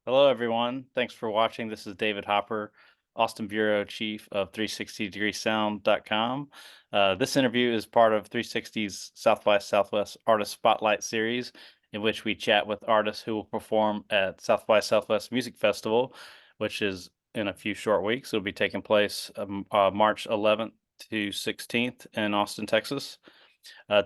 Hello, everyone. Thanks for watching. This is David Hopper, Austin Bureau Chief of 360degreesound.com. This interview is part of 360's South by Southwest Artist Spotlight series, in which we chat with artists who will perform at South by Southwest Music Festival, which is in a few short weeks. It'll be taking place March 11th to 16th in Austin, Texas.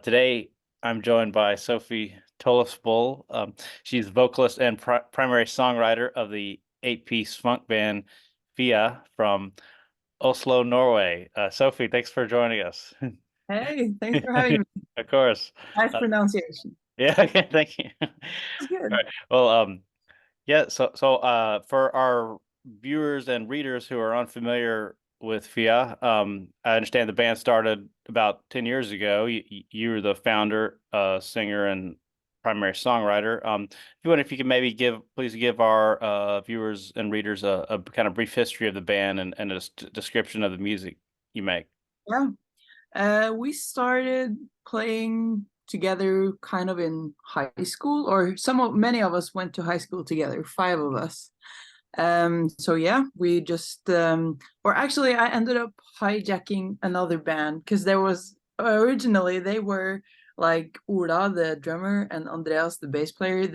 Today, I'm joined by Sofie Tollefsbøl. She's vocalist and primary songwriter of the eight-piece funk band Fieh from Oslo, Norway. Sofie, thanks for joining us. Hey, thanks for having me. Of course. Nice Uh, pronunciation. yeah, okay, thank you. All That's good. right. Well, yeah, so for our viewers and readers who are unfamiliar with Fieh, I understand the band started about 10 years ago. You were the founder, singer, and primary songwriter. If you could maybe please give our viewers and readers a kind of brief history of the band and a description of the music you make. Yeah. We started playing together kind of in high school, or many of us went to high school together, five of us. So yeah, we just or actually I ended up hijacking another band because there was originally they were like Ola, the drummer, and Andreas, the bass player.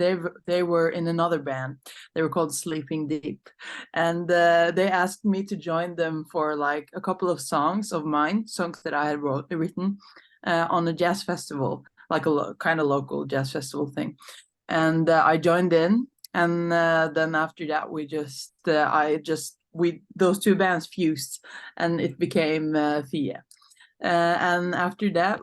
They were in another band. They were called Sleeping Deep, and they asked me to join them for like a couple of songs of mine, songs that I had written on a jazz festival, like a kind of local jazz festival thing. And I joined in, and then after that we those two bands fused and it became Fieh. And after that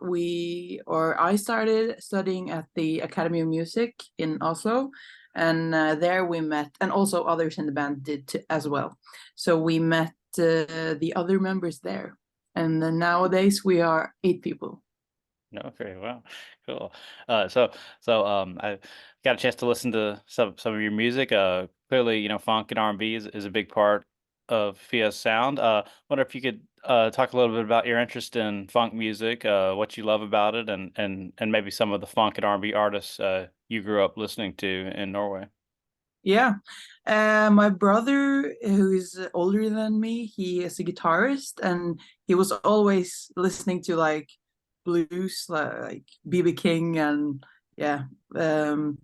I started studying at the Academy of Music in Oslo, and there we met, and also others in the band did as well. So we met the other members there, and then nowadays we are 8 people. No, very well, cool. I got a chance to listen to some of your music. Clearly, funk and R&B is a big part of Fia's sound. Wonder if you could talk a little bit about your interest in funk music, what you love about it, and maybe some of the funk and R&B artists you grew up listening to in Norway. Yeah. My brother, who is older than me, he is a guitarist, and he was always listening to like blues, like B.B. King, and yeah, um,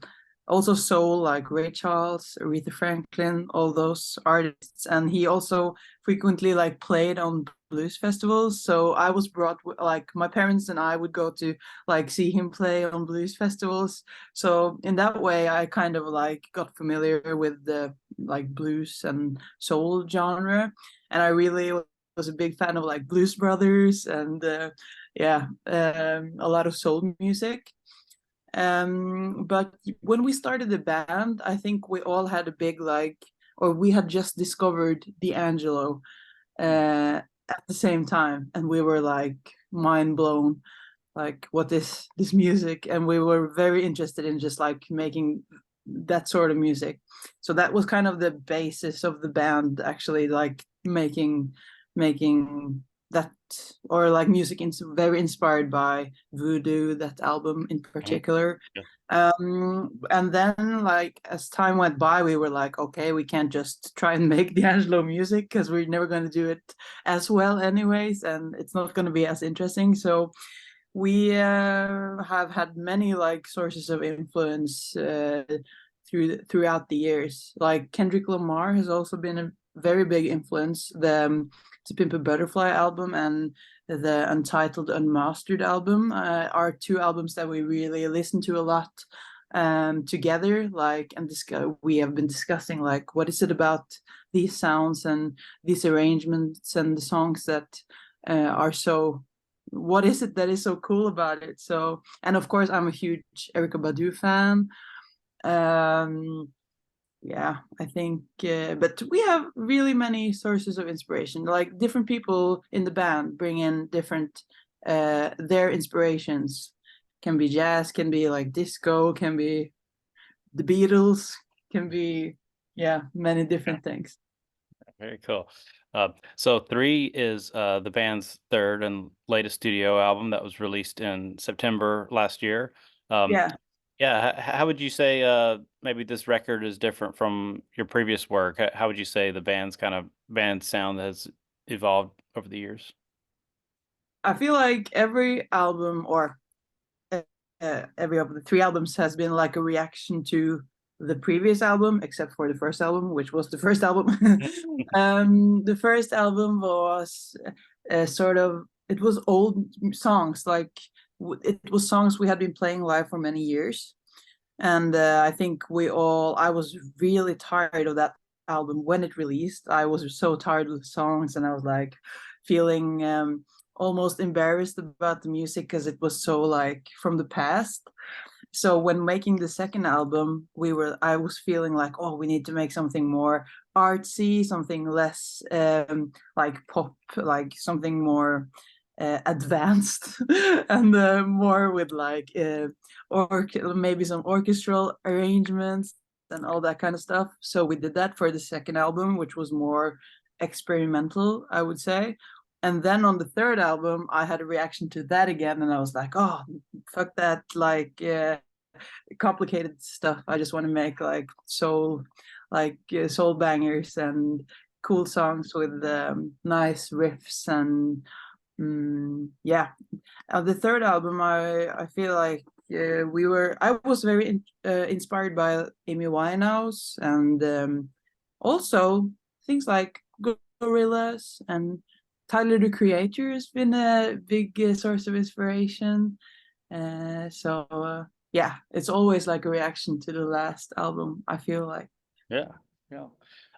also soul, like Ray Charles, Aretha Franklin, all those artists. And he also frequently like played on blues festivals. So I was like my parents and I would go to like see him play on blues festivals. So in that way, I kind of like got familiar with the like blues and soul genre, and I really was a big fan of like Blues Brothers and a lot of soul music. But when we started the band, I think we all had a big like, or we had just discovered D'Angelo at the same time, and we were like mind blown, like what is this music, and we were very interested in just like making that sort of music. So that was kind of the basis of the band, actually, like making that, or like music very inspired by Voodoo, that album in Mhm. particular. Yeah. And then like as time went by, we were like, okay, we can't just try and make D'Angelo music because we're never going to do it as well anyways, and it's not going to be as interesting. So we have had many like sources of influence throughout the years. Like Kendrick Lamar has also been a very big influence. The Pimp a Butterfly album and the Untitled Unmastered album are two albums that we really listen to a lot together. Like, and we have been discussing like what is it about these sounds and these arrangements and the songs that are so, what is it that is so cool about it? So, and of course, I'm a huge Erykah Badu fan. Um, yeah, I think, but we have really many sources of inspiration. Like different people in the band bring in different, their inspirations. Can be jazz, can be like disco, can be the Beatles, can be, yeah, many Yeah. different things. Very cool. So Three is the band's third and latest studio album that was released in September last year. Um, Yeah. Yeah, how would you say maybe this record is different from your previous work? How would you say the band sound has evolved over the years? I feel like every album, or uh, every of the three albums, has been like a reaction to the previous album, except for the first album, which was the first album. The first album was sort of, it was old songs, like it was songs we had been playing live for many years. And I think I was really tired of that album when it released. I was so tired of the songs, and I was like feeling almost embarrassed about the music because it was so like from the past. So when making the second album, I was feeling like, oh, we need to make something more artsy, something less like pop, like something more advanced, and more with like or maybe some orchestral arrangements and all that kind of stuff. So we did that for the second album, which was more experimental, I would say. And then on the third album, I had a reaction to that again, and I was like, "Oh, fuck that! Like complicated stuff. I just want to make like soul bangers and cool songs with nice riffs and yeah." The third album, I feel like I was very inspired by Amy Winehouse, and also things like Gorillaz and Tyler the Creator has been a big source of inspiration. Yeah, it's always like a reaction to the last album, I feel like. Yeah, yeah.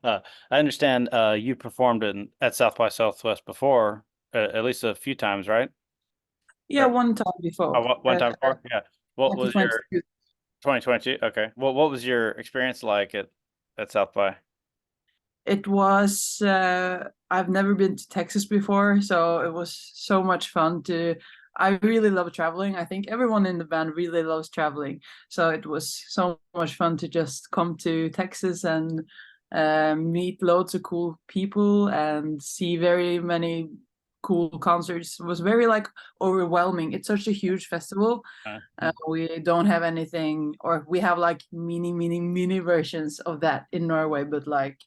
I understand you performed at South by Southwest before, at least a few times, right? Yeah, Or one time before, one time before? Yeah. What was your 2022. 2022? Okay. Well, what was your experience like at South by? It was I've never been to Texas before, so it was so much fun to. I really love traveling. I think everyone in the band really loves traveling. So it was so much fun to just come to Texas and meet loads of cool people and see very many cool concerts. It was very like overwhelming. It's such a huge festival. We don't have anything, or we have like mini versions of that in Norway, but like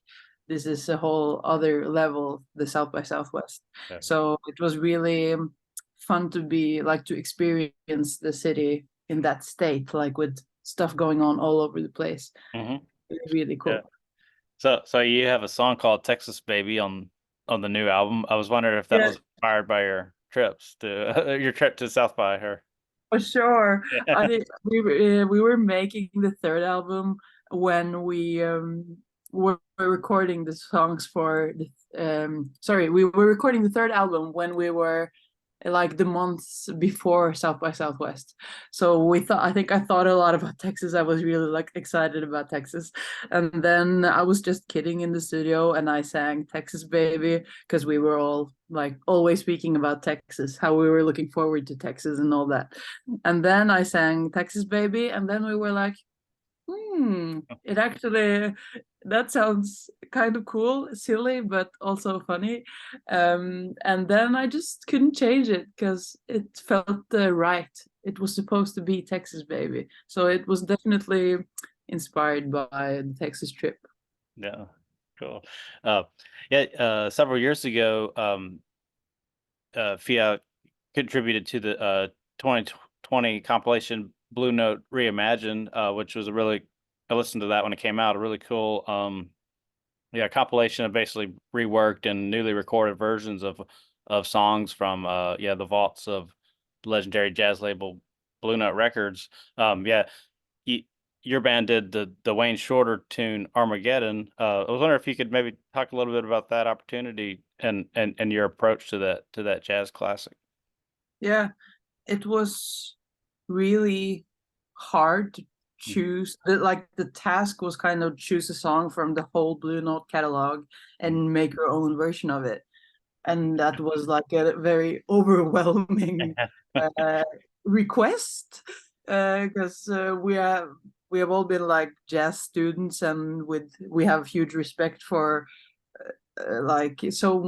this is a whole other level, the South by Southwest. Yeah. So it was really fun to be like to experience the city in that state, like with stuff going on all over the place. Hmm. Really Yeah. cool. So you have a song called Texas Baby on the new album. I was wondering if that Yeah, was inspired by your trips to your trip to South by her. for sure. I Yeah. think we were making the third album when we were recording the songs for the sorry, we were recording the third album when we were like the months before South by Southwest. So I thought a lot about Texas. I was really like excited about Texas. And then I was just kidding in the studio and I sang Texas Baby because we were all like always speaking about Texas, how we were looking forward to Texas and all that. And then I sang Texas Baby, and then we were like, it actually, that sounds kind of cool, silly, but also funny. And then I just couldn't change it because it felt right. It was supposed to be Texas Baby. So it was definitely inspired by the Texas trip. Yeah. Cool. Uh, yeah. Several years ago, Fieh contributed to the 2020 compilation Blue Note Reimagined, which was I listened to that when it came out, a really cool yeah, compilation of basically reworked and newly recorded versions of songs from the vaults of legendary jazz label Blue Note Records. Yeah, y your band did the Wayne Shorter tune Armageddon. I was wondering if you could maybe talk a little bit about that opportunity and your approach to that jazz classic. Yeah, it was really hard to Mhm. choose. Like the task was kind of choose a song from the whole Blue Note catalog Mhm. and make your own version of it. And that was like a very overwhelming uh, request because we have all been like jazz students, and we have huge respect for like so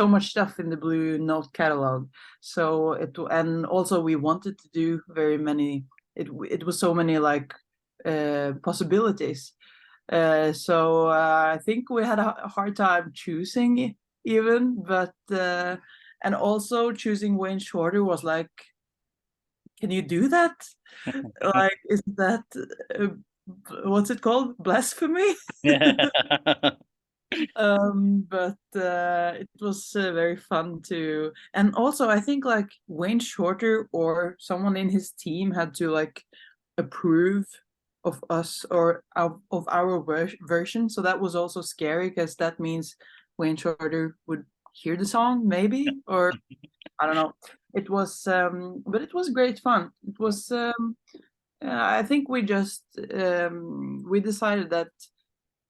much stuff in the Blue Note catalog. And also we wanted to do very many it was so many like possibilities. So I think we had a hard time choosing even, but and also choosing Wayne Shorter was like, can you do that? Like, isn't that uh, what's it called? Blasphemy? Yeah. But it was very fun to, and also I think like Wayne Shorter or someone in his team had to like approve of us or of our version. So that was also scary because that means Wayne Shorter would hear the song maybe, or I don't know. It was, but it was great fun. It was, I think we just we decided that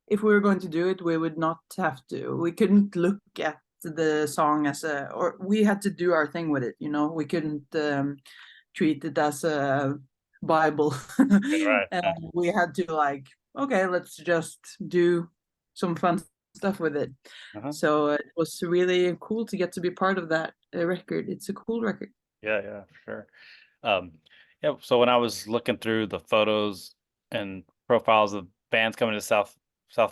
if we were going to do it, we would not have to. We couldn't look at the song as a, or we had to do our thing with it. You know, we couldn't treat it as a Bible. Right. And we had to like, okay, let's just do some fun stuff with it. Uh-huh. So it was really cool to get to be part of that record. It's a cool record. Yeah, yeah, for sure. Um, yeah, so when I was looking through the photos and profiles of bands coming to South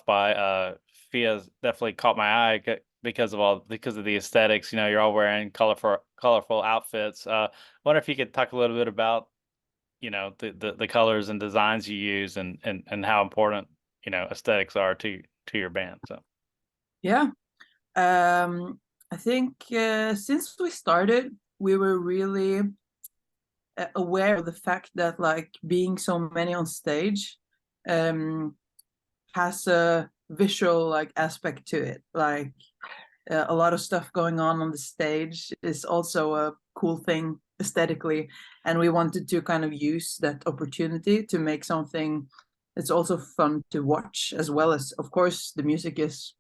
by, Fieh's definitely caught my eye because of the aesthetics. You know, you're all wearing colorful outfits. Wonder if you could talk a little bit about, you know, the colors and designs you use and how important, you know, aesthetics are to your band. So Yeah. I think since we started, we were really aware of the fact that like being so many on stage um, has a visual like aspect to it. Like a lot of stuff going on the stage is also a cool thing aesthetically, and we wanted to kind of use that opportunity to make something that's also fun to watch, as well as, of course, the music is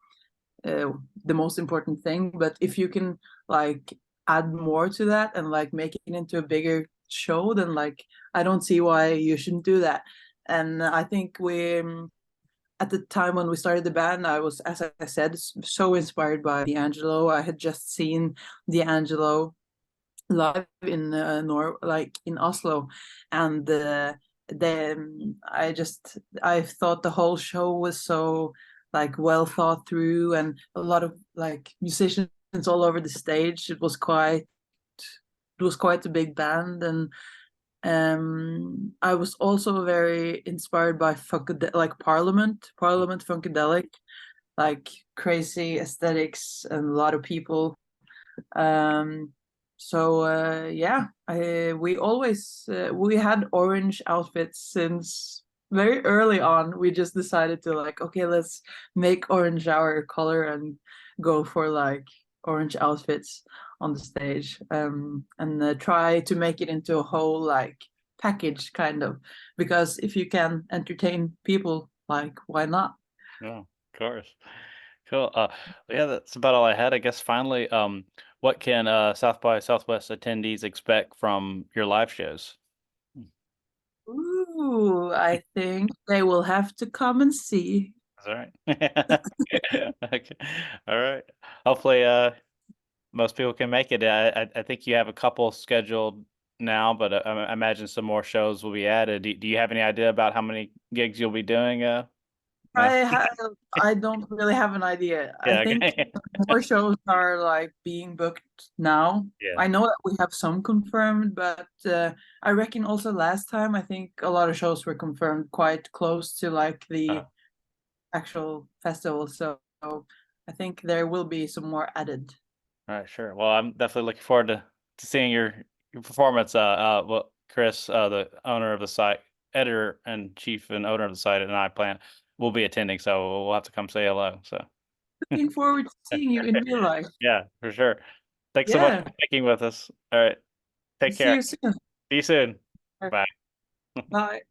the most important thing. But if you can like add more to that and like make it into a bigger show, then like I don't see why you shouldn't do that. And I think we at the time when we started the band, I was, as I said, so inspired by D'Angelo. I had just seen D'Angelo live in like in Oslo, and then I thought the whole show was so like well thought through, and a lot of like musicians all over the stage. It was quite a big band, and I was also very inspired by like Parliament Funkadelic, like crazy aesthetics and a lot of people. Um, so yeah, we had orange outfits since very early on. We just decided to like, okay, let's make orange our color and go for like orange outfits on the stage, and try to make it into a whole like package kind of, because if you can entertain people, like why not? yeah, of course. Cool. Yeah, that's about all I had. I guess finally, what can South by Southwest attendees expect from your live shows? Ooh, I think they will have to come and see. That's all right. Okay. All right. Hopefully, most people can make it. I think you have a couple scheduled now, but I imagine some more shows will be added. Do you have any idea about how many gigs you'll be doing? I Now? have, I don't really have an idea. I Yeah. think Okay. more shows are like being booked now. Yeah. I know that we have some confirmed, but I reckon also last time I think a lot of shows were confirmed quite close to like the actual festival. So I think there will be some more added. All right, sure. Well, I'm definitely looking forward to seeing your performance. Well, Chris, the owner of the site, editor and chief and owner of the site, and I plan will be attending, so we'll have to come say hello. So, Looking forward to seeing you in real life. yeah, for sure. Thanks so much Yeah, for speaking with us. All right, take see care. you soon. See you soon. Bye. Bye.